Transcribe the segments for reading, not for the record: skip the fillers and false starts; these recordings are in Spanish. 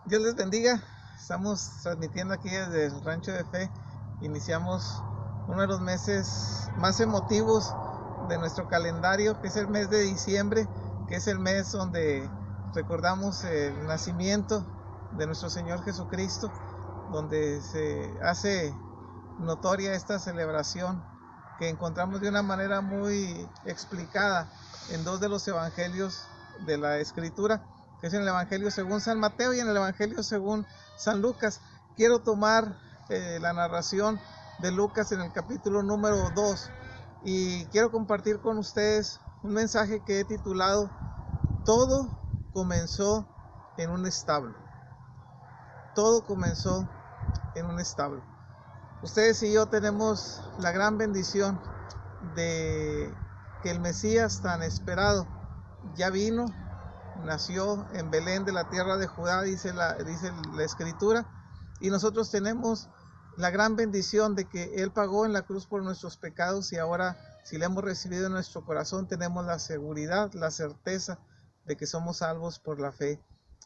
Dios les bendiga. Estamos transmitiendo aquí desde el Rancho de Fe. Iniciamos uno de los meses más emotivos de nuestro calendario, que es el mes de diciembre, que es el mes donde recordamos el nacimiento de nuestro Señor Jesucristo, donde se hace notoria esta celebración que encontramos de una manera muy explicada en dos de los evangelios de la Escritura, que es en el Evangelio según San Mateo y en el Evangelio según San Lucas. Quiero tomar la narración de Lucas en el capítulo número 2 y quiero compartir con ustedes un mensaje que he titulado Todo comenzó en un establo. Todo comenzó en un establo. Ustedes y yo tenemos la gran bendición de que el Mesías tan esperado ya vino, nació en Belén de la tierra de Judá, dice la Escritura, y nosotros tenemos la gran bendición de que Él pagó en la cruz por nuestros pecados y ahora, si le hemos recibido en nuestro corazón, tenemos la seguridad, la certeza de que somos salvos por la fe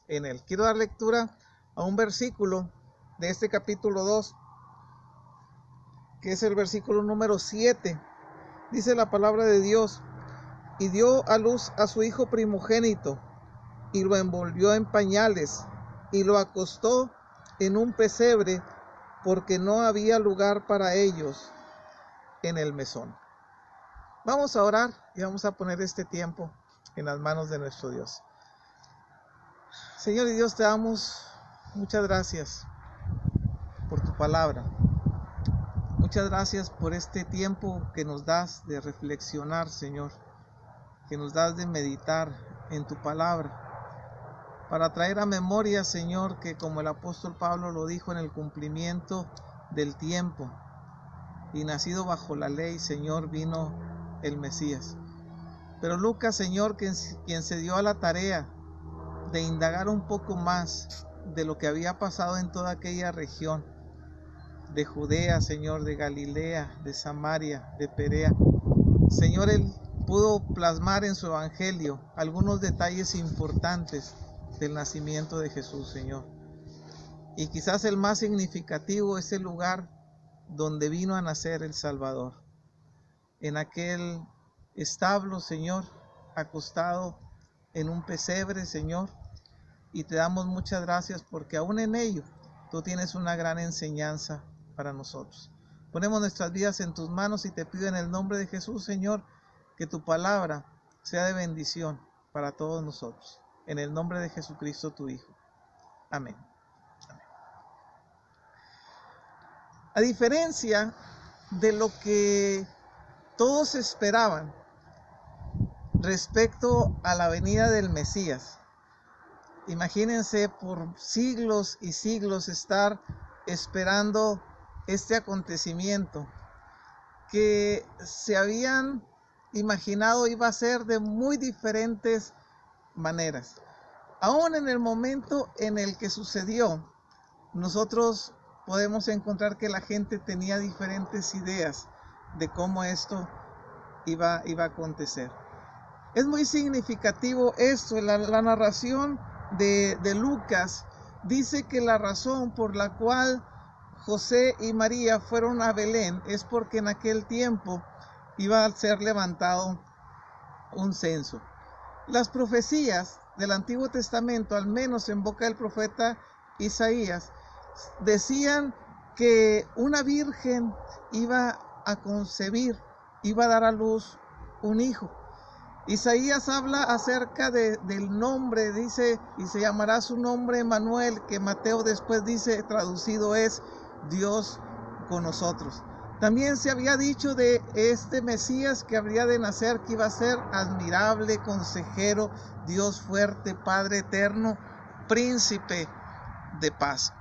en Él. Quiero dar lectura a un versículo de este capítulo 2, que es el versículo número 7. Dice la palabra de Dios: y dio a luz a su hijo primogénito, y lo envolvió en pañales, y lo acostó en un pesebre, porque no había lugar para ellos en el mesón. Vamos a orar y vamos a poner este tiempo en las manos de nuestro Dios. Señor y Dios, te damos muchas gracias por tu palabra. Muchas gracias por este tiempo que nos das de reflexionar, Señor, que nos das de meditar en tu palabra, para traer a memoria, Señor, que como el apóstol Pablo lo dijo, en el cumplimiento del tiempo y nacido bajo la ley, Señor, vino el Mesías. Pero Lucas, Señor, quien se dio a la tarea de indagar un poco más de lo que había pasado en toda aquella región de Judea, Señor, de Galilea, de Samaria, de Perea, Señor, él pudo plasmar en su evangelio algunos detalles importantes del nacimiento de Jesús, Señor. Y quizás el más significativo es el lugar donde vino a nacer el Salvador, en aquel establo, Señor, acostado en un pesebre, Señor. Y te damos muchas gracias porque aún en ello tú tienes una gran enseñanza para nosotros. Ponemos nuestras vidas en tus manos y te pido en el nombre de Jesús, Señor, que tu palabra sea de bendición para todos nosotros. En el nombre de Jesucristo, tu Hijo. Amén. Amén. A diferencia de lo que todos esperaban respecto a la venida del Mesías, imagínense por siglos y siglos estar esperando este acontecimiento que se habían imaginado iba a ser de muy diferentes maneras. Aún en el momento en el que sucedió, nosotros podemos encontrar que la gente tenía diferentes ideas de cómo esto iba a acontecer. Es muy significativo esto. La narración de Lucas dice que la razón por la cual José y María fueron a Belén es porque en aquel tiempo iba a ser levantado un censo. Las profecías del Antiguo Testamento, al menos en boca del profeta Isaías, decían que una virgen iba a concebir, iba a dar a luz un hijo. Isaías habla acerca del nombre, dice, y se llamará su nombre Emmanuel, que Mateo después dice, traducido es Dios con nosotros. También se había dicho de este Mesías que habría de nacer, que iba a ser admirable, consejero, Dios fuerte, Padre eterno, príncipe de paz.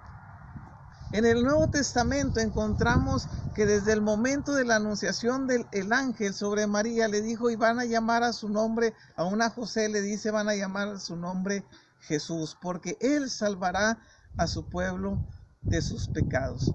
En el Nuevo Testamento encontramos que desde el momento de la anunciación del ángel sobre María le dijo, y van a llamar a su nombre, aún a José le dice, van a llamar a su nombre Jesús, porque él salvará a su pueblo de sus pecados.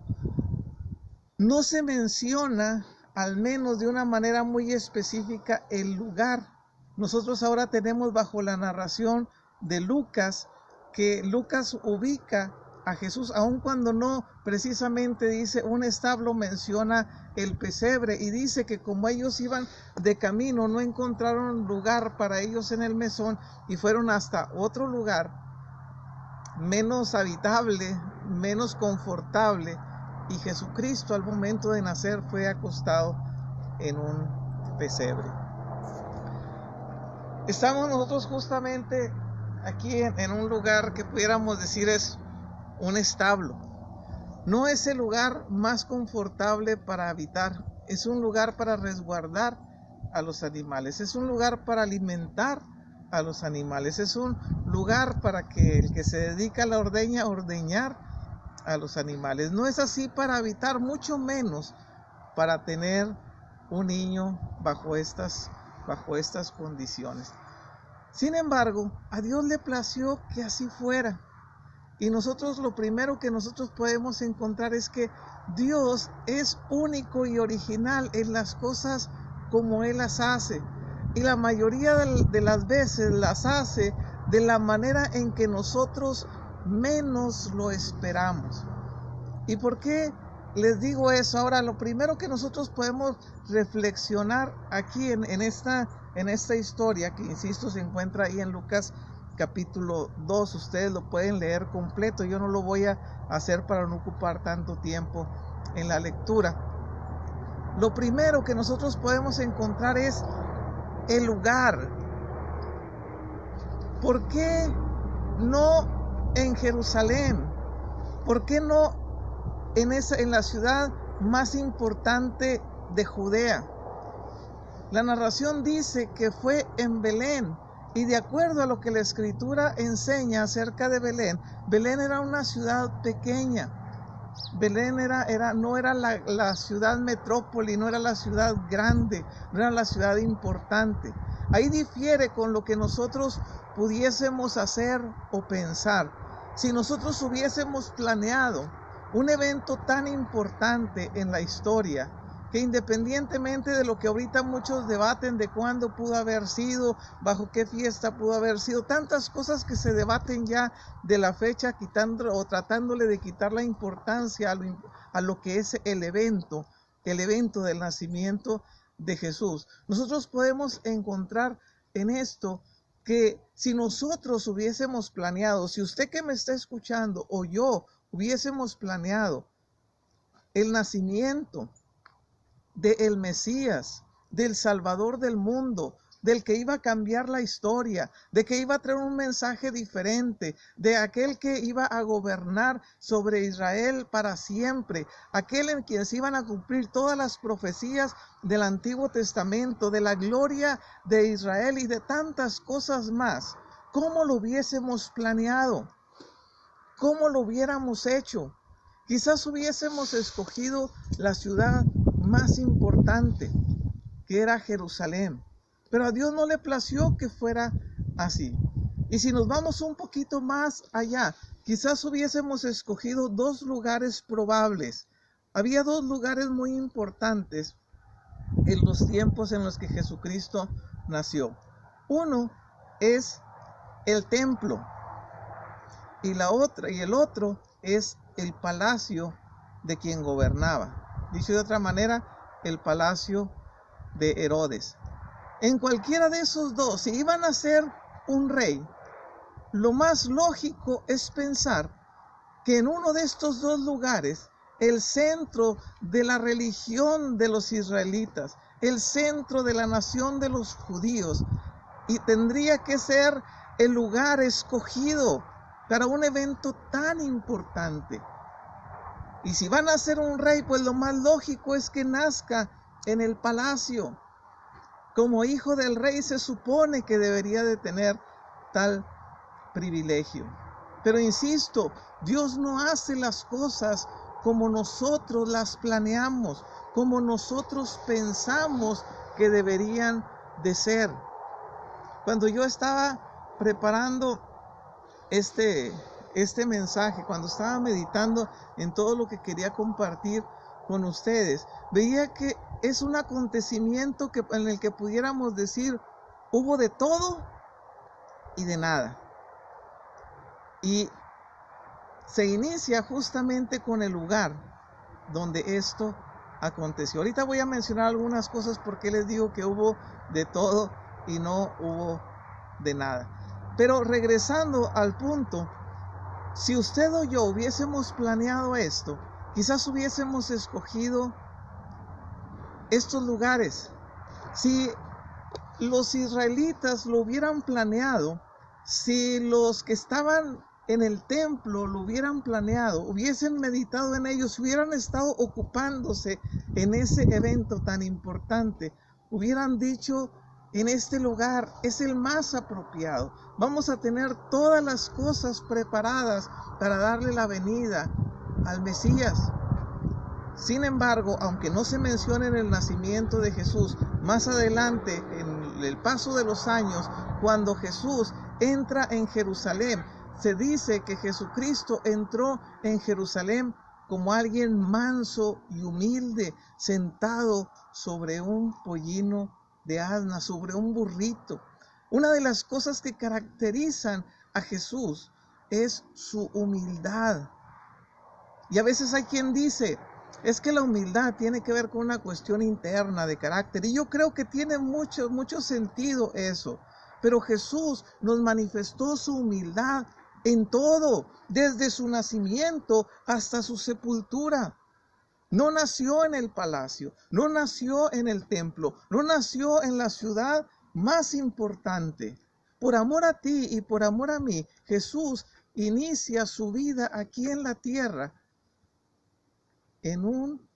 No se menciona, al menos de una manera muy específica, el lugar. Nosotros ahora tenemos bajo la narración de Lucas que Lucas ubica a Jesús, aun cuando no precisamente dice un establo, menciona el pesebre y dice que como ellos iban de camino no encontraron lugar para ellos en el mesón y fueron hasta otro lugar menos habitable, menos confortable, y Jesucristo al momento de nacer fue acostado en un pesebre. Estamos nosotros justamente aquí en un lugar que pudiéramos decir es un establo. No es el lugar más confortable para habitar, es un lugar para resguardar a los animales, es un lugar para alimentar a los animales, es un lugar para que el que se dedica a la ordeña, ordeñar a los animales. No es así para habitar, mucho menos para tener un niño bajo estas condiciones. Sin embargo, a Dios le plació que así fuera. Y nosotros lo primero que nosotros podemos encontrar es que Dios es único y original en las cosas como Él las hace. Y la mayoría de las veces las hace de la manera en que nosotros menos lo esperamos. ¿Y por qué les digo eso? Ahora, lo primero que nosotros podemos reflexionar aquí en esta historia, que insisto se encuentra ahí en Lucas capítulo 2, ustedes lo pueden leer completo, yo no lo voy a hacer para no ocupar tanto tiempo en la lectura. Lo primero que nosotros podemos encontrar es el lugar. ¿Por qué no en Jerusalén? ¿Por qué no en la ciudad más importante de Judea? La narración dice que fue en Belén, y de acuerdo a lo que la escritura enseña acerca de Belén, Belén era una ciudad pequeña. Belén no era la ciudad metrópoli, no era la ciudad grande, no era la ciudad importante. Ahí difiere con lo que nosotros pudiésemos hacer o pensar. Si nosotros hubiésemos planeado un evento tan importante en la historia, que independientemente de lo que ahorita muchos debaten de cuándo pudo haber sido, bajo qué fiesta pudo haber sido, tantas cosas que se debaten ya de la fecha, quitando o tratándole de quitar la importancia a lo que es el evento del nacimiento de Jesús. Nosotros podemos encontrar en esto que si nosotros hubiésemos planeado, si usted que me está escuchando o yo hubiésemos planeado el nacimiento del Mesías, del Salvador del mundo, del que iba a cambiar la historia, de que iba a traer un mensaje diferente, de aquel que iba a gobernar sobre Israel para siempre, aquel en quien se iban a cumplir todas las profecías del Antiguo Testamento, de la gloria de Israel y de tantas cosas más. ¿Cómo lo hubiésemos planeado? ¿Cómo lo hubiéramos hecho? Quizás hubiésemos escogido la ciudad más importante, que era Jerusalén, pero a Dios no le plació que fuera así. Y si nos vamos un poquito más allá, quizás hubiésemos escogido dos lugares probables. Había dos lugares muy importantes en los tiempos en los que Jesucristo nació. Uno es el templo y el otro es el palacio de quien gobernaba. Dicho de otra manera, el palacio de Herodes. En cualquiera de esos dos, si iban a ser un rey, lo más lógico es pensar que en uno de estos dos lugares, el centro de la religión de los israelitas, el centro de la nación de los judíos, y tendría que ser el lugar escogido para un evento tan importante. Y si van a ser un rey, pues lo más lógico es que nazca en el palacio. Como hijo del rey se supone que debería de tener tal privilegio. Pero insisto, Dios no hace las cosas como nosotros las planeamos, como nosotros pensamos que deberían de ser. Cuando yo estaba preparando este mensaje, cuando estaba meditando en todo lo que quería compartir con ustedes, veía que es un acontecimiento en el que pudiéramos decir, hubo de todo y de nada. Y se inicia justamente con el lugar donde esto aconteció. Ahorita voy a mencionar algunas cosas porque les digo que hubo de todo y no hubo de nada. Pero regresando al punto, si usted o yo hubiésemos planeado esto, quizás hubiésemos escogido estos lugares. Si los israelitas lo hubieran planeado, si los que estaban en el templo lo hubieran planeado, hubiesen meditado en ellos, hubieran estado ocupándose en ese evento tan importante, hubieran dicho: en este lugar es el más apropiado, vamos a tener todas las cosas preparadas para darle la venida al Mesías. Sin embargo, aunque no se menciona en el nacimiento de Jesús, más adelante, en el paso de los años, cuando Jesús entra en Jerusalén, se dice que Jesucristo entró en Jerusalén como alguien manso y humilde, sentado sobre un pollino de asna, sobre un burrito. Una de las cosas que caracterizan a Jesús es su humildad. Y a veces hay quien dice: es que la humildad tiene que ver con una cuestión interna de carácter. Y yo creo que tiene mucho sentido eso. Pero Jesús nos manifestó su humildad en todo, desde su nacimiento hasta su sepultura. No nació en el palacio, no nació en el templo, no nació en la ciudad más importante. Por amor a ti y por amor a mí, Jesús inicia su vida aquí en la tierra en un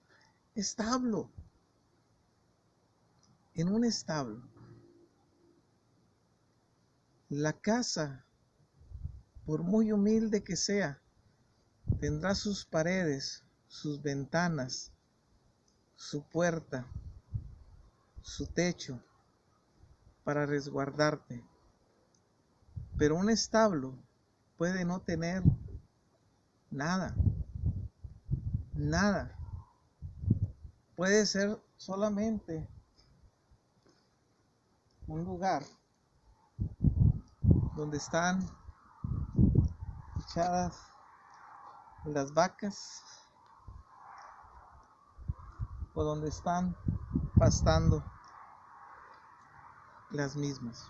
establo. En un establo. La casa, por muy humilde que sea, tendrá sus paredes, sus ventanas, su puerta, su techo para resguardarte. Pero un establo puede no tener nada. Nada. Puede ser solamente un lugar donde están echadas las vacas o donde están pastando las mismas.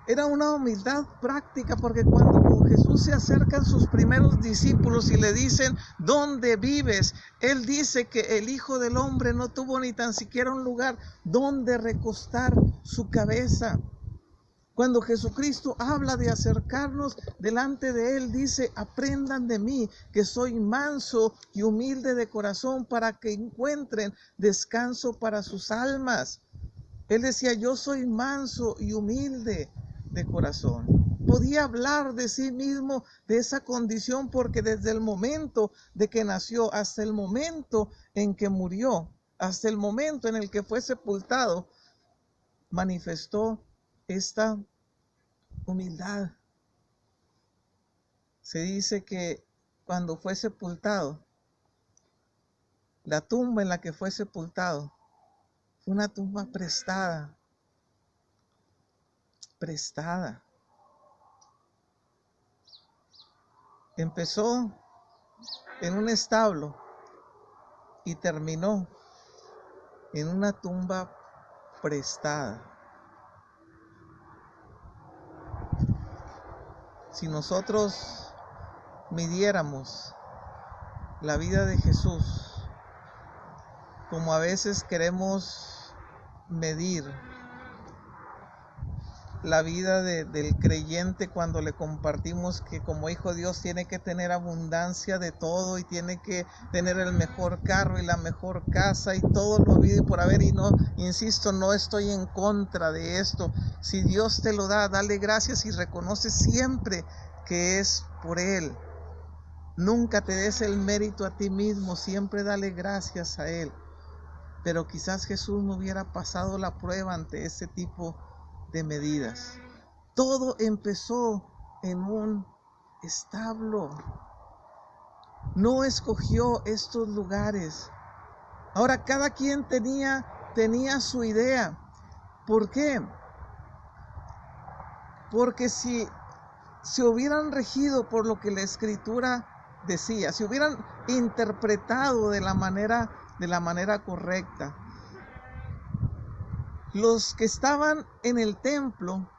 Era una humildad práctica, porque cuando con Jesús se acercan sus primeros discípulos y le dicen: ¿dónde vives?, Él dice que el Hijo del Hombre no tuvo ni tan siquiera un lugar donde recostar su cabeza. Cuando Jesucristo habla de acercarnos delante de Él, dice: aprendan de mí, que soy manso y humilde de corazón, para que encuentren descanso para sus almas. Él decía: yo soy manso y humilde de corazón. Podía hablar de sí mismo, de esa condición, porque desde el momento de que nació hasta el momento en que murió, hasta el momento en el que fue sepultado, manifestó esta humildad. Se dice que cuando fue sepultado, la tumba en la que fue sepultado fue una tumba prestada. Empezó en un establo y terminó en una tumba prestada. Si nosotros midiéramos la vida de Jesús como a veces queremos medir la vida del creyente, cuando le compartimos que como hijo de Dios tiene que tener abundancia de todo y tiene que tener el mejor carro y la mejor casa y todo lo habido y por haber, y no, insisto, no estoy en contra de esto. Si Dios te lo da, dale gracias y reconoce siempre que es por Él. Nunca te des el mérito a ti mismo, siempre dale gracias a Él. Pero quizás Jesús no hubiera pasado la prueba ante ese tipo de medidas. Todo empezó en un establo. No escogió estos lugares. Ahora cada quien tenía su idea. ¿Por qué? Porque si se hubieran regido por lo que la Escritura decía, si hubieran interpretado de la manera correcta, los que estaban en el templo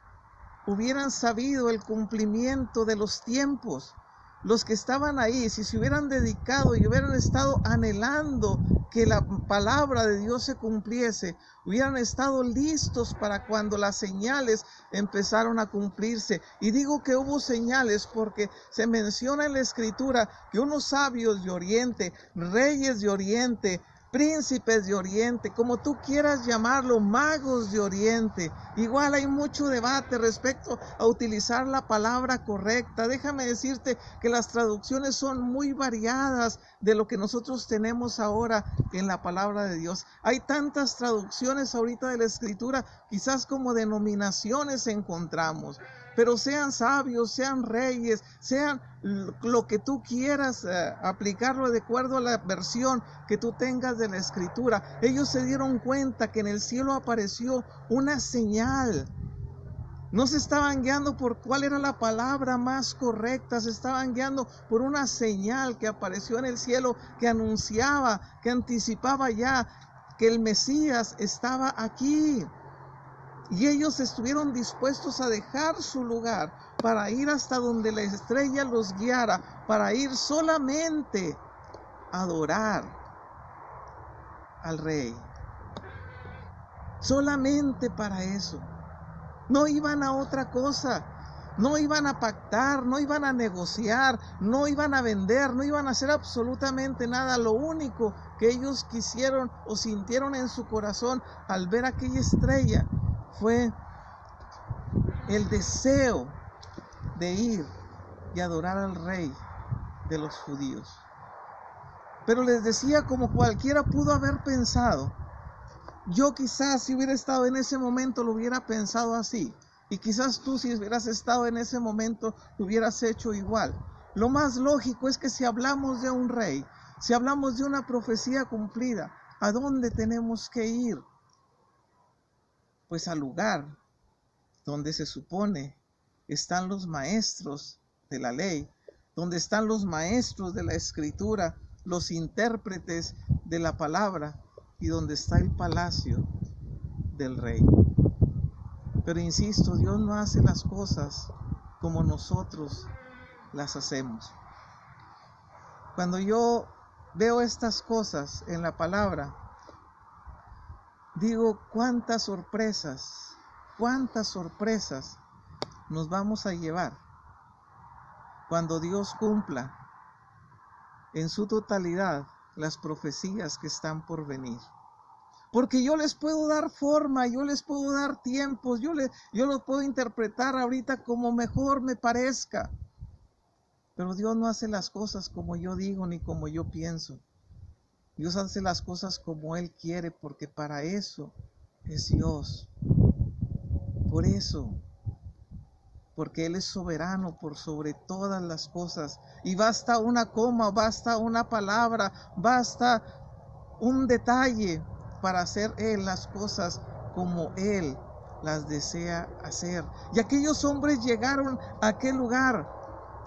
hubieran sabido el cumplimiento de los tiempos. Los que estaban ahí, si se hubieran dedicado y hubieran estado anhelando que la palabra de Dios se cumpliese, hubieran estado listos para cuando las señales empezaron a cumplirse. Y digo que hubo señales porque se menciona en la Escritura que unos sabios de Oriente, reyes de Oriente, príncipes de Oriente, como tú quieras llamarlo, magos de Oriente. Igual hay mucho debate respecto a utilizar la palabra correcta. Déjame decirte que las traducciones son muy variadas de lo que nosotros tenemos ahora en la palabra de Dios. Hay tantas traducciones ahorita de la Escritura, quizás como denominaciones encontramos. Pero sean sabios, sean reyes, sean lo que tú quieras, aplicarlo de acuerdo a la versión que tú tengas de la Escritura. Ellos se dieron cuenta que en el cielo apareció una señal. No se estaban guiando por cuál era la palabra más correcta, se estaban guiando por una señal que apareció en el cielo, que anunciaba, que anticipaba ya que el Mesías estaba aquí. Y ellos estuvieron dispuestos a dejar su lugar para ir hasta donde la estrella los guiara, para ir solamente a adorar al Rey. Solamente para eso. No iban a otra cosa. No iban a pactar, no iban a negociar, no iban a vender, no iban a hacer absolutamente nada. Lo único que ellos quisieron o sintieron en su corazón al ver aquella estrella fue el deseo de ir y adorar al Rey de los judíos. Pero les decía, como cualquiera pudo haber pensado, yo quizás si hubiera estado en ese momento lo hubiera pensado así, y quizás tú si hubieras estado en ese momento lo hubieras hecho igual. Lo más lógico es que si hablamos de un rey, si hablamos de una profecía cumplida, ¿a dónde tenemos que ir? Pues al lugar donde se supone están los maestros de la ley, donde están los maestros de la Escritura, los intérpretes de la palabra, y donde está el palacio del Rey. Pero insisto, Dios no hace las cosas como nosotros las hacemos. Cuando yo veo estas cosas en la palabra, digo, cuántas sorpresas nos vamos a llevar cuando Dios cumpla en su totalidad las profecías que están por venir. Porque yo les puedo dar forma, yo les puedo dar tiempos, yo lo puedo interpretar ahorita como mejor me parezca. Pero Dios no hace las cosas como yo digo ni como yo pienso. Dios hace las cosas como Él quiere, porque para eso es Dios. Por eso, porque Él es soberano por sobre todas las cosas. Y basta una coma, basta una palabra, basta un detalle para hacer Él las cosas como Él las desea hacer. Y aquellos hombres llegaron a aquel lugar.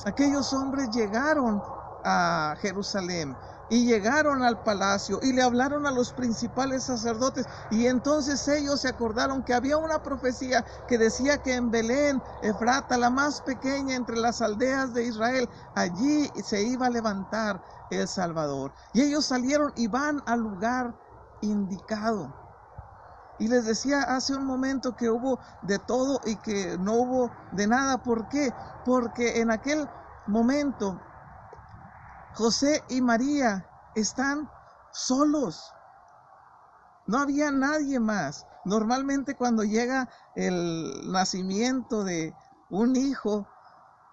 Aquellos hombres llegaron a Jerusalén y llegaron al palacio y le hablaron a los principales sacerdotes, y entonces ellos se acordaron que había una profecía que decía que en Belén, Efrata, la más pequeña entre las aldeas de Israel, allí se iba a levantar el Salvador. Y ellos salieron y van al lugar indicado. Y les decía hace un momento que hubo de todo y que no hubo de nada. ¿Por qué? Porque en aquel momento José y María están solos. No había nadie más. Normalmente cuando llega el nacimiento de un hijo,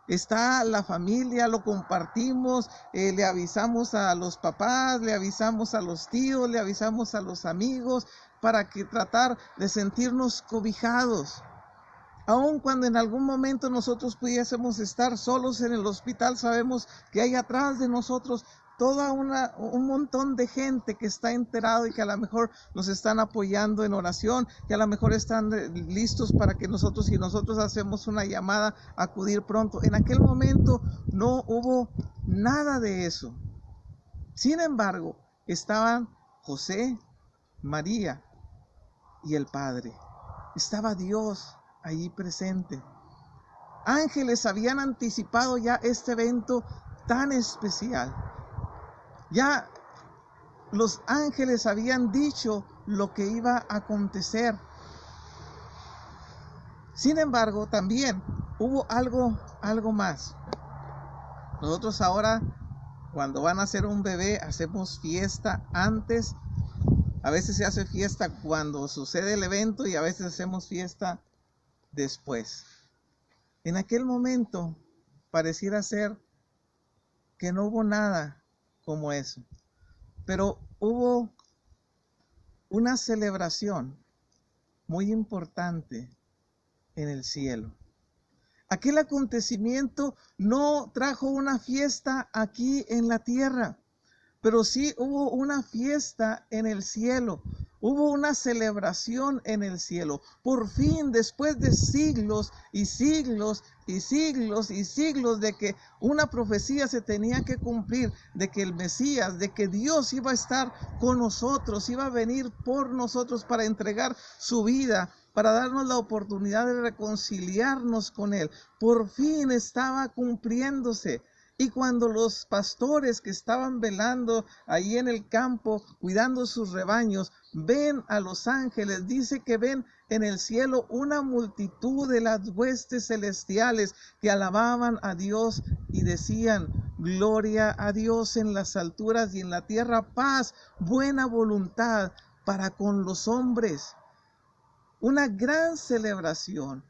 está la familia, lo compartimos, le avisamos a los papás, le avisamos a los tíos, le avisamos a los amigos, para que tratar de sentirnos cobijados. Aun cuando en algún momento nosotros pudiésemos estar solos en el hospital, sabemos que hay atrás de nosotros un montón de gente que está enterado y que a lo mejor nos están apoyando en oración, que a lo mejor están listos para que nosotros, si nosotros hacemos una llamada, acudir pronto. En aquel momento no hubo nada de eso. Sin embargo, estaban José, María y el Padre. Estaba Dios allí presente. Ángeles habían anticipado ya este evento tan especial. Ya los ángeles habían dicho lo que iba a acontecer. Sin embargo, también hubo algo más. Nosotros ahora, cuando van a hacer un bebé, hacemos fiesta antes. A veces se hace fiesta cuando sucede el evento y a veces hacemos fiesta después. En aquel momento pareciera ser que no hubo nada como eso, pero hubo una celebración muy importante en el cielo. Aquel acontecimiento no trajo una fiesta aquí en la tierra, pero sí hubo una fiesta en el cielo. Hubo una celebración en el cielo. Por fin, después de siglos y siglos y siglos y siglos de que una profecía se tenía que cumplir, de que el Mesías, de que Dios iba a estar con nosotros, iba a venir por nosotros para entregar su vida, para darnos la oportunidad de reconciliarnos con Él. Por fin estaba cumpliéndose. Y cuando los pastores que estaban velando ahí en el campo, cuidando sus rebaños, ven a los ángeles, dice que ven en el cielo una multitud de las huestes celestiales que alababan a Dios y decían: gloria a Dios en las alturas y en la tierra paz, buena voluntad para con los hombres. Una gran celebración.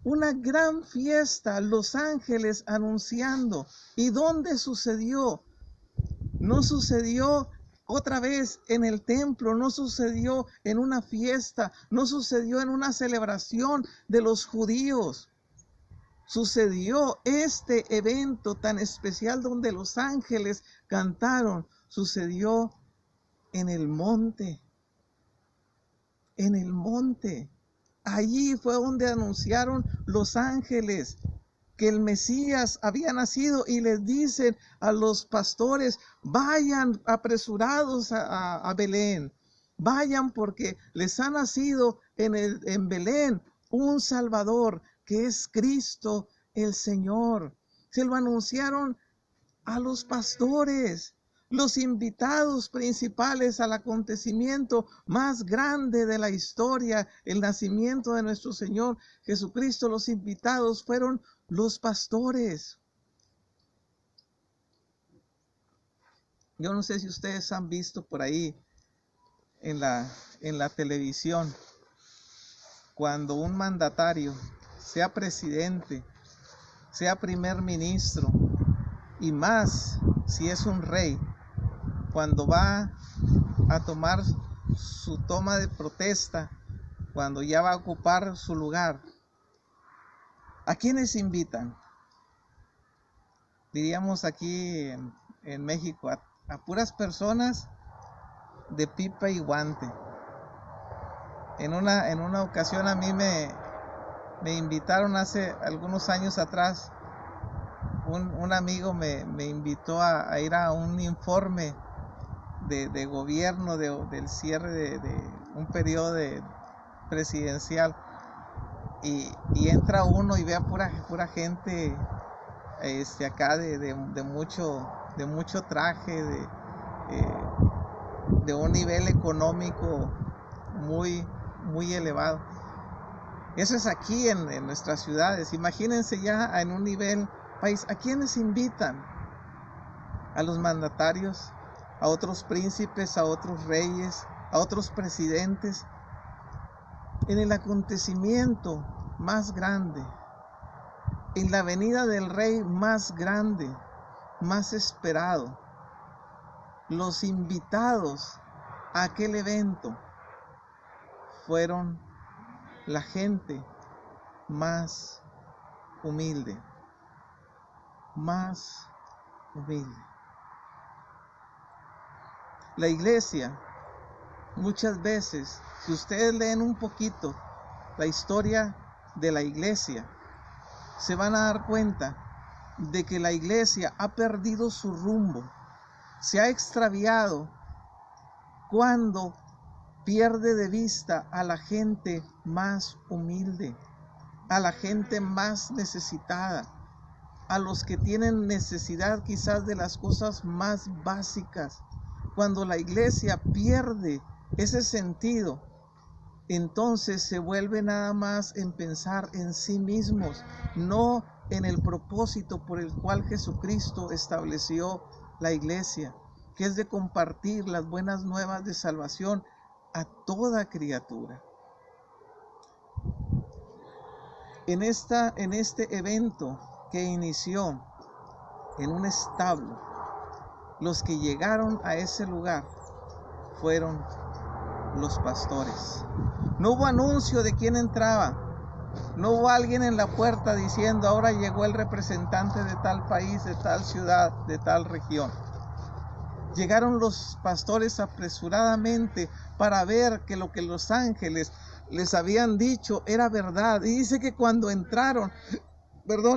Una gran fiesta, los ángeles anunciando. ¿Y dónde sucedió? No sucedió otra vez en el templo, no sucedió en una fiesta, no sucedió en una celebración de los judíos. Sucedió este evento tan especial donde los ángeles cantaron. Sucedió en el monte. En el monte. Allí fue donde anunciaron los ángeles que el Mesías había nacido y les dicen a los pastores: vayan apresurados a Belén, vayan porque les ha nacido en Belén un Salvador que es Cristo el Señor. Se lo anunciaron a los pastores. Los invitados principales al acontecimiento más grande de la historia, el nacimiento de nuestro Señor Jesucristo, los invitados fueron los pastores. Yo no sé si ustedes han visto por ahí en la televisión, cuando un mandatario, sea presidente, sea primer ministro, y más si es un rey, cuando va a tomar su toma de protesta, cuando ya va a ocupar su lugar, ¿a quiénes invitan? Diríamos aquí en México, a puras personas de pipa y guante. En una ocasión a mí me invitaron hace algunos años atrás. Un amigo me invitó a ir a un informe de gobierno del cierre de un periodo presidencial, y entra uno y ve a pura gente acá de mucho traje, de un nivel económico muy elevado. Eso es aquí en nuestras ciudades. Imagínense ya en un nivel país. ¿A quiénes invitan? A los mandatarios, a otros príncipes, a otros reyes, a otros presidentes. En el acontecimiento más grande, en la venida del rey más grande, más esperado, los invitados a aquel evento fueron la gente más humilde, más humilde. La iglesia, muchas veces, si ustedes leen un poquito la historia de la iglesia, se van a dar cuenta de que la iglesia ha perdido su rumbo, se ha extraviado cuando pierde de vista a la gente más humilde, a la gente más necesitada, a los que tienen necesidad quizás de las cosas más básicas. Cuando la iglesia pierde ese sentido, entonces se vuelve nada más en pensar en sí mismos, no en el propósito por el cual Jesucristo estableció la iglesia, que es de compartir las buenas nuevas de salvación a toda criatura. En este evento que inició en un establo, los que llegaron a ese lugar fueron los pastores. No hubo anuncio de quién entraba. No hubo alguien en la puerta diciendo: ahora llegó el representante de tal país, de tal ciudad, de tal región. Llegaron los pastores apresuradamente para ver que lo que los ángeles les habían dicho era verdad. Y dice que cuando entraron,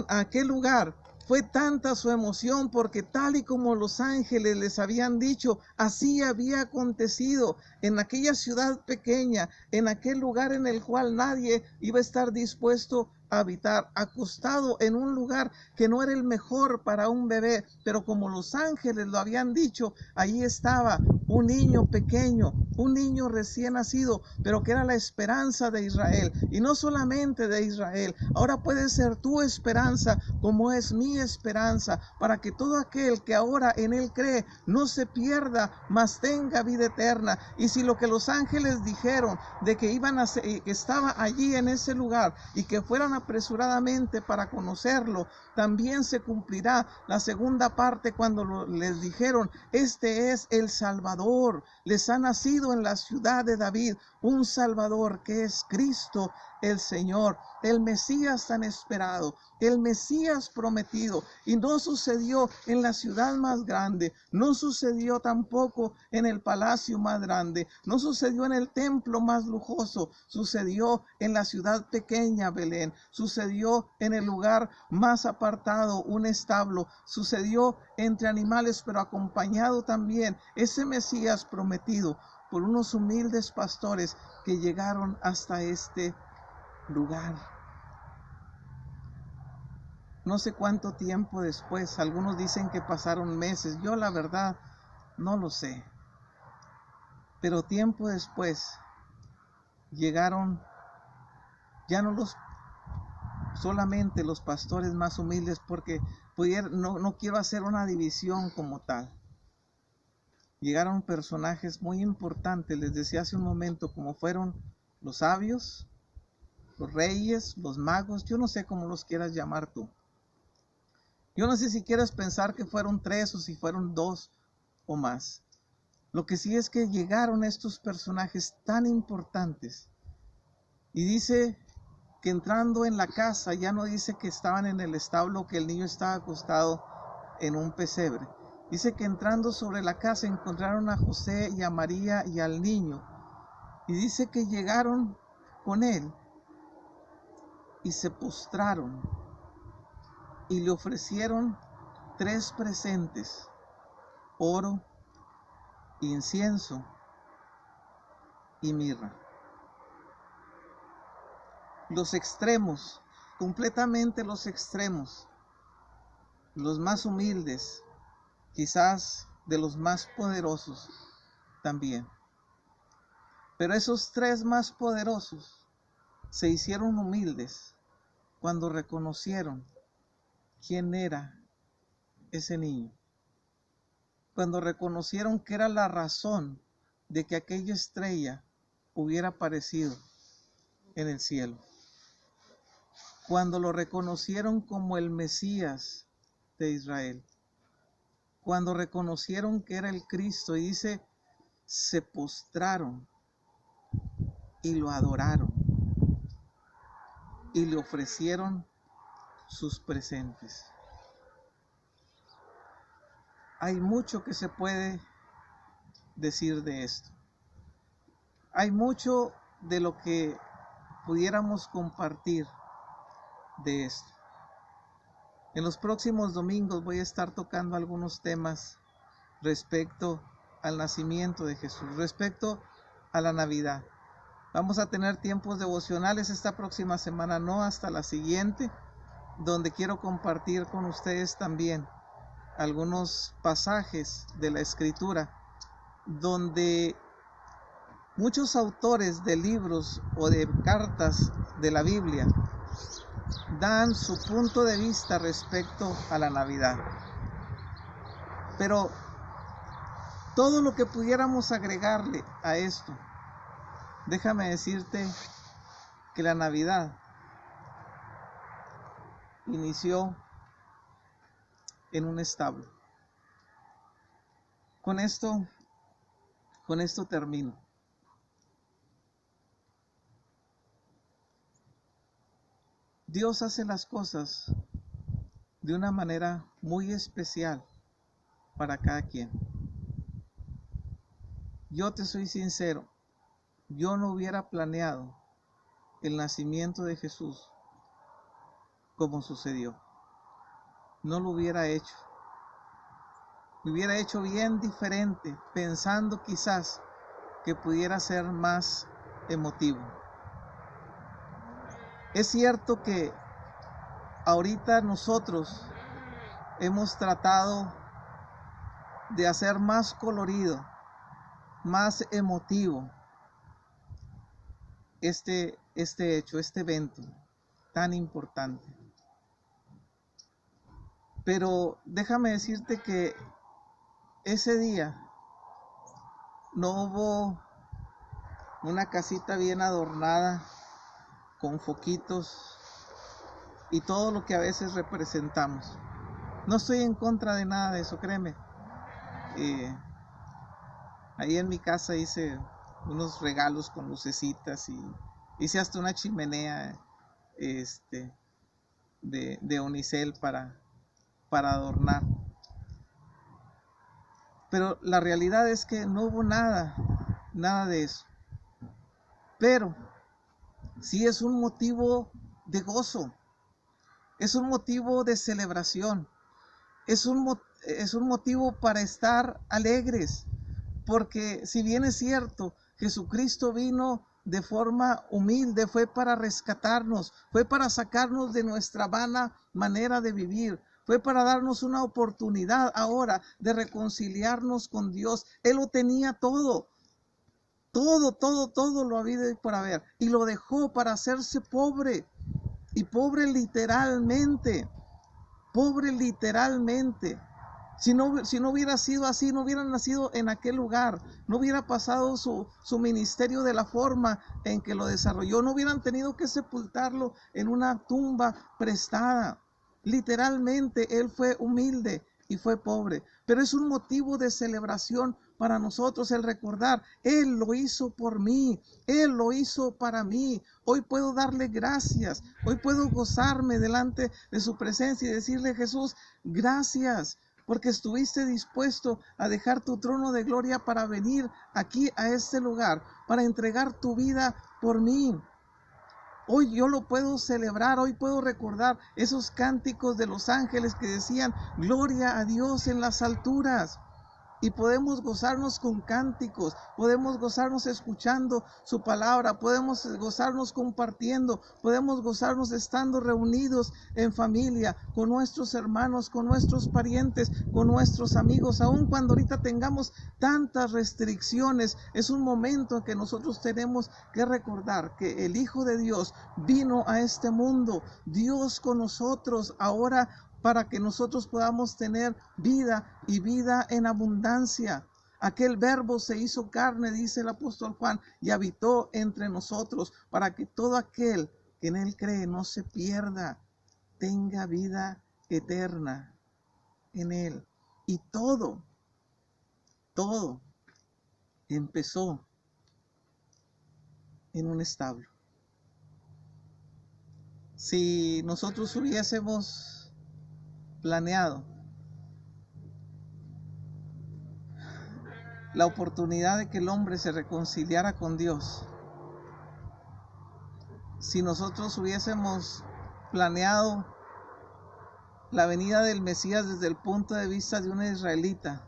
a aquel lugar, fue tanta su emoción porque tal y como los ángeles les habían dicho, así había acontecido en aquella ciudad pequeña, en aquel lugar en el cual nadie iba a estar dispuesto a habitar, acostado en un lugar que no era el mejor para un bebé, pero como los ángeles lo habían dicho, allí estaba un niño pequeño, un niño recién nacido, pero que era la esperanza de Israel, y no solamente de Israel. Ahora puede ser tu esperanza como es mi esperanza, para que todo aquel que ahora en él cree no se pierda, mas tenga vida eterna. Y si lo que los ángeles dijeron de que iban a ser, que estaba allí en ese lugar y que fueran apresuradamente para conocerlo, también se cumplirá la segunda parte cuando les dijeron: este es el Salvador, les ha nacido en la ciudad de David un Salvador que es Cristo el Señor, el Mesías tan esperado, el Mesías prometido. Y no sucedió en la ciudad más grande, no sucedió tampoco en el palacio más grande, no sucedió en el templo más lujoso, sucedió en la ciudad pequeña Belén, sucedió en el lugar más apartado, un establo, sucedió entre animales, pero acompañado también ese Mesías prometido por unos humildes pastores que llegaron hasta este lugar. No sé cuánto tiempo después, algunos dicen que pasaron meses, yo la verdad no lo sé, pero tiempo después llegaron ya no solamente los pastores más humildes, porque no quiero hacer una división como tal. Llegaron personajes muy importantes, les decía hace un momento, como fueron los sabios, los reyes, los magos, yo no sé cómo los quieras llamar tú. Yo no sé si quieres pensar que fueron 3 o si fueron 2 o más. Lo que sí es que llegaron estos personajes tan importantes. Y dice que entrando en la casa, ya no dice que estaban en el establo, que el niño estaba acostado en un pesebre. Dice que entrando sobre la casa encontraron a José y a María y al niño. Y dice que llegaron con él y se postraron y le ofrecieron 3 presentes: oro, incienso y mirra. Los extremos, completamente los extremos, los más humildes, quizás de los más poderosos también. Pero esos 3 más poderosos se hicieron humildes cuando reconocieron quién era ese niño, cuando reconocieron que era la razón de que aquella estrella hubiera aparecido en el cielo, cuando lo reconocieron como el Mesías de Israel, cuando reconocieron que era el Cristo. Y dice, se postraron y lo adoraron y le ofrecieron sus presentes. Hay mucho que se puede decir de esto. Hay mucho de lo que pudiéramos compartir de esto. En los próximos domingos voy a estar tocando algunos temas respecto al nacimiento de Jesús, respecto a la Navidad. Vamos a tener tiempos devocionales esta próxima semana, no hasta la siguiente, donde quiero compartir con ustedes también algunos pasajes de la Escritura, donde muchos autores de libros o de cartas de la Biblia dan su punto de vista respecto a la Navidad. Pero todo lo que pudiéramos agregarle a esto, déjame decirte que la Navidad inició en un establo. Con esto termino. Dios hace las cosas de una manera muy especial para cada quien. Yo te soy sincero, yo no hubiera planeado el nacimiento de Jesús como sucedió. No lo hubiera hecho. Lo hubiera hecho bien diferente, pensando quizás que pudiera ser más emotivo. Es cierto que ahorita nosotros hemos tratado de hacer más colorido, más emotivo este hecho, este evento tan importante. Pero déjame decirte que ese día no hubo una casita bien adornada con foquitos y todo lo que a veces representamos. No estoy en contra de nada de eso, créeme. Ahí en mi casa hice unos regalos con lucecitas y hice hasta una chimenea de unicel para adornar. Pero la realidad es que no hubo nada de eso. Pero sí es un motivo de gozo, es un motivo de celebración, es un motivo para estar alegres, porque si bien es cierto, Jesucristo vino de forma humilde, fue para rescatarnos, fue para sacarnos de nuestra vana manera de vivir, fue para darnos una oportunidad ahora de reconciliarnos con Dios. Él lo tenía todo lo habido y por haber, y lo dejó para hacerse pobre, y pobre literalmente. Si no hubiera sido así, no hubiera nacido en aquel lugar, no hubiera pasado su ministerio de la forma en que lo desarrolló, no hubieran tenido que sepultarlo en una tumba prestada. Literalmente, Él fue humilde y fue pobre, pero es un motivo de celebración para nosotros el recordar, Él lo hizo por mí, Él lo hizo para mí. Hoy puedo darle gracias, hoy puedo gozarme delante de su presencia y decirle: Jesús, gracias, porque estuviste dispuesto a dejar tu trono de gloria para venir aquí a este lugar, para entregar tu vida por mí. Hoy yo lo puedo celebrar, hoy puedo recordar esos cánticos de los ángeles que decían: gloria a Dios en las alturas. Y podemos gozarnos con cánticos, podemos gozarnos escuchando su palabra, podemos gozarnos compartiendo, podemos gozarnos estando reunidos en familia, con nuestros hermanos, con nuestros parientes, con nuestros amigos. Aun cuando ahorita tengamos tantas restricciones, es un momento en que nosotros tenemos que recordar que el Hijo de Dios vino a este mundo, Dios con nosotros ahora, para que nosotros podamos tener vida y vida en abundancia. Aquel verbo se hizo carne, dice el apóstol Juan, y habitó entre nosotros, para que todo aquel que en él cree no se pierda, tenga vida eterna en él. Y todo empezó en un establo. Si nosotros hubiésemos planeado la oportunidad de que el hombre se reconciliara con Dios. Si nosotros hubiésemos planeado la venida del Mesías desde el punto de vista de un israelita,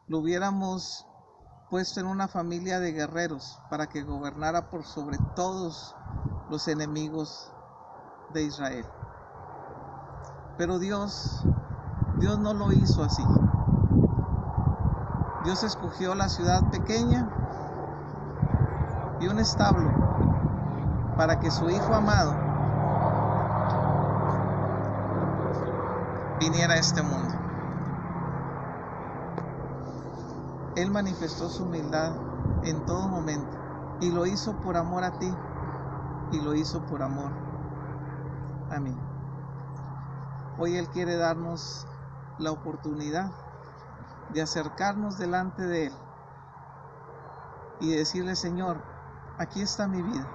lo hubiéramos puesto en una familia de guerreros para que gobernara por sobre todos los enemigos de Israel. Pero Dios no lo hizo así. Dios escogió la ciudad pequeña y un establo para que su Hijo amado viniera a este mundo. Él manifestó su humildad en todo momento y lo hizo por amor a ti y lo hizo por amor a mí. Hoy Él quiere darnos la oportunidad de acercarnos delante de Él y decirle: Señor, aquí está mi vida.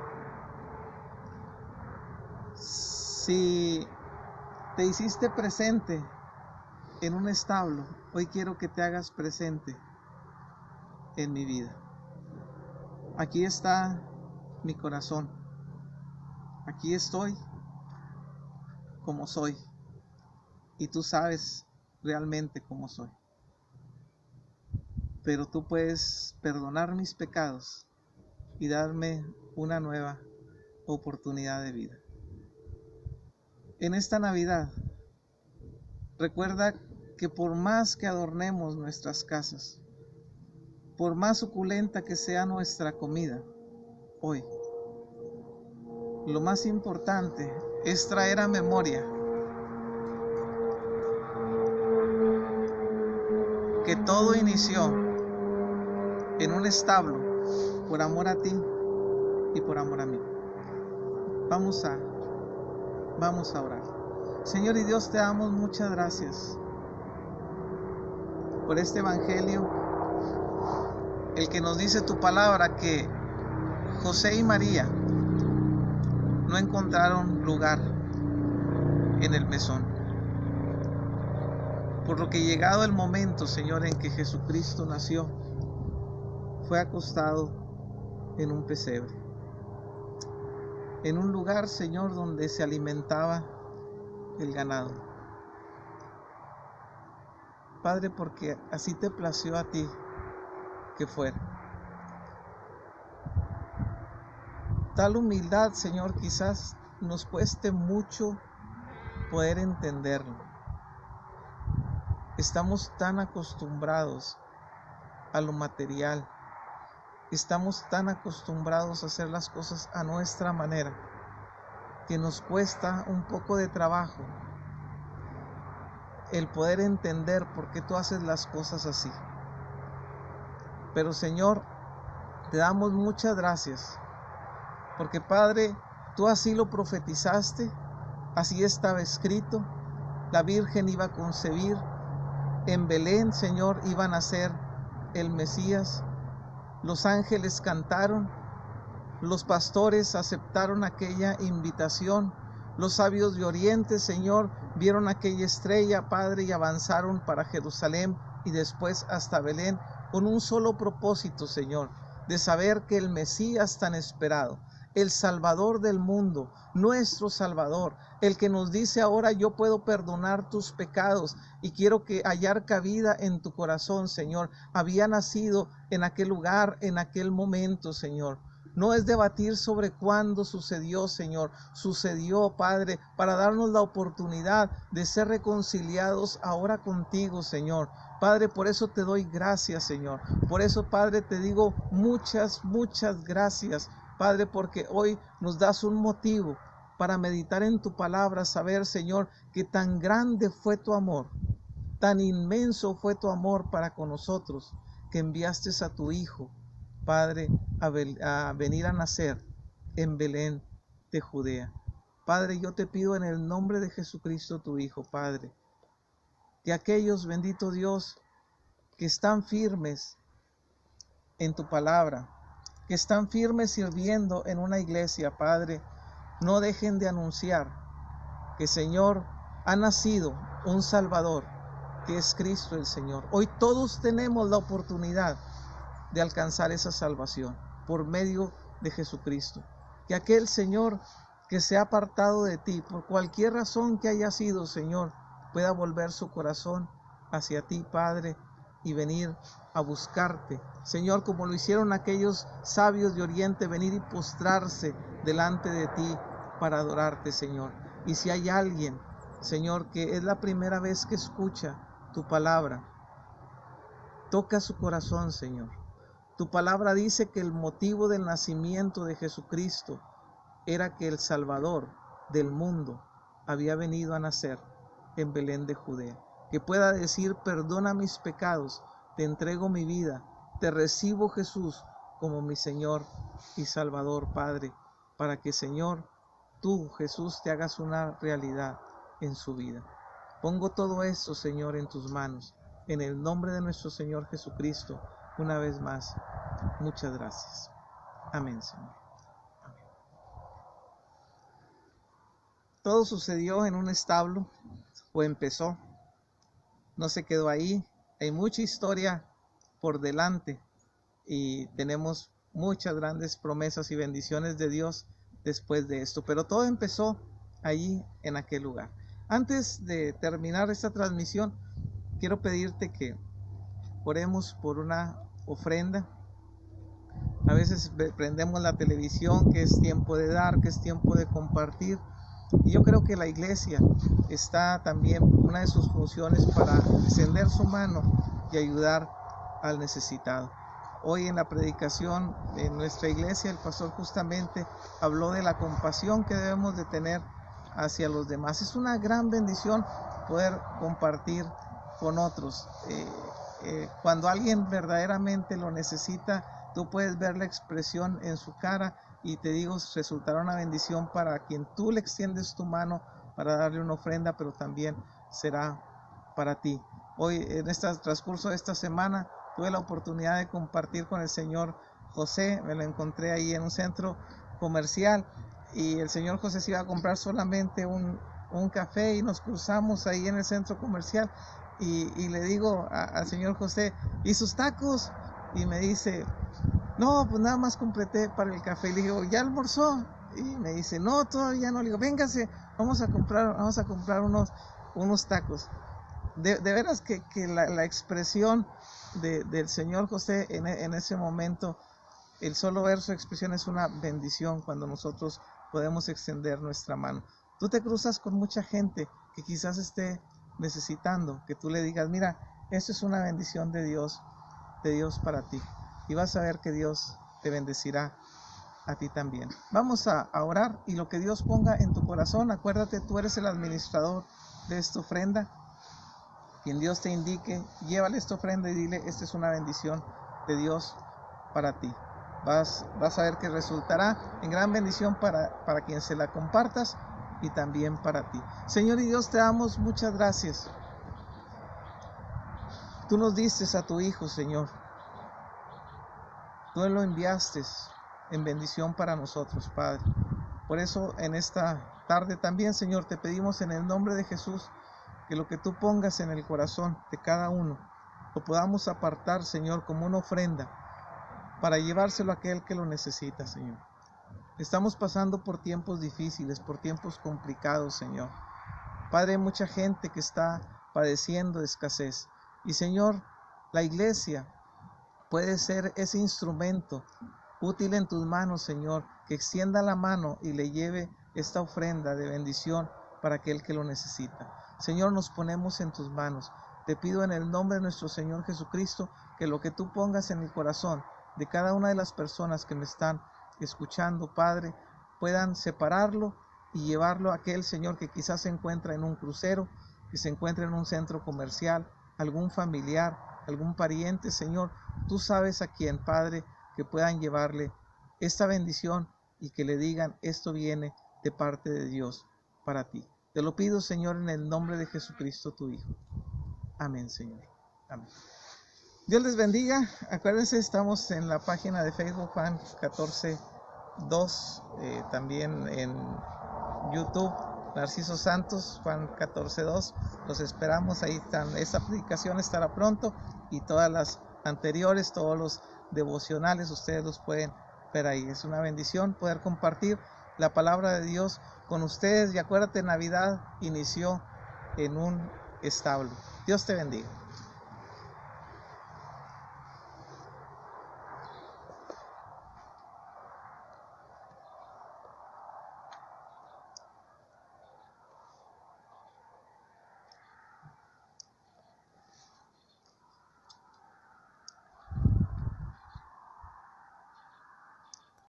Si te hiciste presente en un establo, hoy quiero que te hagas presente en mi vida. Aquí está mi corazón. Aquí estoy como soy. Y tú sabes realmente cómo soy. Pero tú puedes perdonar mis pecados y darme una nueva oportunidad de vida. En esta Navidad, recuerda que por más que adornemos nuestras casas, por más suculenta que sea nuestra comida, hoy, lo más importante es traer a memoria que todo inició en un establo por amor a ti y por amor a mí. Vamos a orar. Señor y Dios, te damos muchas gracias por este evangelio, el que nos dice tu palabra que José y María no encontraron lugar en el mesón. Por lo que llegado el momento, Señor, en que Jesucristo nació, fue acostado en un pesebre, en un lugar, Señor, donde se alimentaba el ganado. Padre, porque así te plació a ti que fuera. Tal humildad, Señor, quizás nos cueste mucho poder entenderlo. Estamos tan acostumbrados a lo material. Estamos tan acostumbrados a hacer las cosas a nuestra manera que nos cuesta un poco de trabajo el poder entender por qué tú haces las cosas así. Pero Señor, te damos muchas gracias porque, Padre, tú así lo profetizaste, así estaba escrito. La Virgen iba a concebir, en Belén, Señor, iba a nacer el Mesías. Los ángeles cantaron, los pastores aceptaron aquella invitación, los sabios de Oriente, Señor, vieron aquella estrella, Padre, y avanzaron para Jerusalén y después hasta Belén, con un solo propósito, Señor, de saber que el Mesías tan esperado, el Salvador del mundo, nuestro Salvador, el que nos dice ahora: yo puedo perdonar tus pecados y quiero que hallar cabida en tu corazón, Señor, había nacido en aquel lugar, en aquel momento, Señor. No es debatir sobre cuándo sucedió, Señor. Sucedió, Padre, para darnos la oportunidad de ser reconciliados ahora contigo, Señor. Padre, por eso te doy gracias, Señor. Por eso, Padre, te digo muchas gracias, Padre, porque hoy nos das un motivo para meditar en tu palabra, saber, Señor, que tan grande fue tu amor, tan inmenso fue tu amor para con nosotros, que enviaste a tu Hijo, Padre, a venir a nacer en Belén de Judea. Padre, yo te pido en el nombre de Jesucristo, tu Hijo, Padre, que aquellos, bendito Dios, que están firmes en tu palabra, que están firmes sirviendo en una iglesia, Padre, no dejen de anunciar que, Señor, ha nacido un Salvador, que es Cristo el Señor. Hoy todos tenemos la oportunidad de alcanzar esa salvación por medio de Jesucristo. Que aquel Señor que se ha apartado de ti, por cualquier razón que haya sido, Señor, pueda volver su corazón hacia ti, Padre, y venir a buscarte. Señor, como lo hicieron aquellos sabios de Oriente, venir y postrarse delante de ti para adorarte, Señor. Y si hay alguien, Señor, que es la primera vez que escucha tu palabra, toca su corazón, Señor. Tu palabra dice que el motivo del nacimiento de Jesucristo era que el Salvador del mundo había venido a nacer en Belén de Judea. Que pueda decir: perdona mis pecados, te entrego mi vida, te recibo, Jesús, como mi Señor y Salvador, Padre, para que, Señor, tú, Jesús, te hagas una realidad en su vida. Pongo todo esto, Señor, en tus manos, en el nombre de nuestro Señor Jesucristo, una vez más. Muchas gracias. Amén, Señor. Amén. Todo sucedió en un establo, o empezó. No se quedó ahí. Hay mucha historia por delante y tenemos muchas grandes promesas y bendiciones de Dios después de esto. Pero todo empezó allí, en aquel lugar. Antes de terminar esta transmisión, quiero pedirte que oremos por una ofrenda. A veces prendemos la televisión, que es tiempo de dar, que es tiempo de compartir. Y yo creo que la iglesia está también, una de sus funciones, para extender su mano y ayudar al necesitado. Hoy en la predicación de nuestra iglesia, el pastor justamente habló de la compasión que debemos de tener hacia los demás. Es una gran bendición poder compartir con otros. Cuando alguien verdaderamente lo necesita, tú puedes ver la expresión en su cara, y te digo, resultará una bendición para quien tú le extiendes tu mano para darle una ofrenda, pero también será para ti. Hoy, en este transcurso de esta semana, tuve la oportunidad de compartir con el señor José. Me lo encontré ahí en un centro comercial, y el señor José se iba a comprar solamente un café, y nos cruzamos ahí en el centro comercial, y le digo al señor José: ¿y sus tacos? Y me dice: no, pues nada más completé para el café. Le digo: ¿ya almorzó? Y me dice: no, todavía no. Le digo: véngase, vamos a comprar unos tacos. De veras que la expresión del señor José en ese momento, el solo ver su expresión es una bendición cuando nosotros podemos extender nuestra mano. Tú te cruzas con mucha gente que quizás esté necesitando, que tú le digas: mira, esto es una bendición de Dios para ti. Y vas a ver que Dios te bendecirá a ti también. Vamos a orar, y lo que Dios ponga en tu corazón, acuérdate, tú eres el administrador de esta ofrenda. Quien Dios te indique, llévale esta ofrenda y dile: esta es una bendición de Dios para ti. Vas a ver que resultará en gran bendición para quien se la compartas, y también para ti. Señor y Dios, te damos muchas gracias. Tú nos diste a tu Hijo, Señor. Tú lo enviaste en bendición para nosotros, Padre. Por eso en esta tarde también, Señor, te pedimos en el nombre de Jesús que lo que tú pongas en el corazón de cada uno lo podamos apartar, Señor, como una ofrenda para llevárselo a aquel que lo necesita, Señor. Estamos pasando por tiempos difíciles, por tiempos complicados, Señor. Padre, hay mucha gente que está padeciendo de escasez. Y, Señor, la iglesia puede ser ese instrumento útil en tus manos, Señor, que extienda la mano y le lleve esta ofrenda de bendición para aquel que lo necesita. Señor, nos ponemos en tus manos. Te pido en el nombre de nuestro Señor Jesucristo que lo que tú pongas en el corazón de cada una de las personas que me están escuchando, Padre, puedan separarlo y llevarlo a aquel, Señor, que quizás se encuentra en un crucero, que se encuentra en un centro comercial, algún familiar, algún pariente, Señor. Tú sabes a quién, Padre, que puedan llevarle esta bendición y que le digan: esto viene de parte de Dios para ti. Te lo pido, Señor, en el nombre de Jesucristo, tu Hijo. Amén, Señor. Amén. Dios les bendiga. Acuérdense, estamos en la página de Facebook Juan 14:2, también en YouTube Narciso Santos, Juan 14:2. Los esperamos, ahí están. Esta predicación estará pronto y todas las anteriores, todos los devocionales, ustedes los pueden ver ahí. Es una bendición poder compartir la palabra de Dios con ustedes. Y acuérdate, Navidad inició en un establo. Dios te bendiga.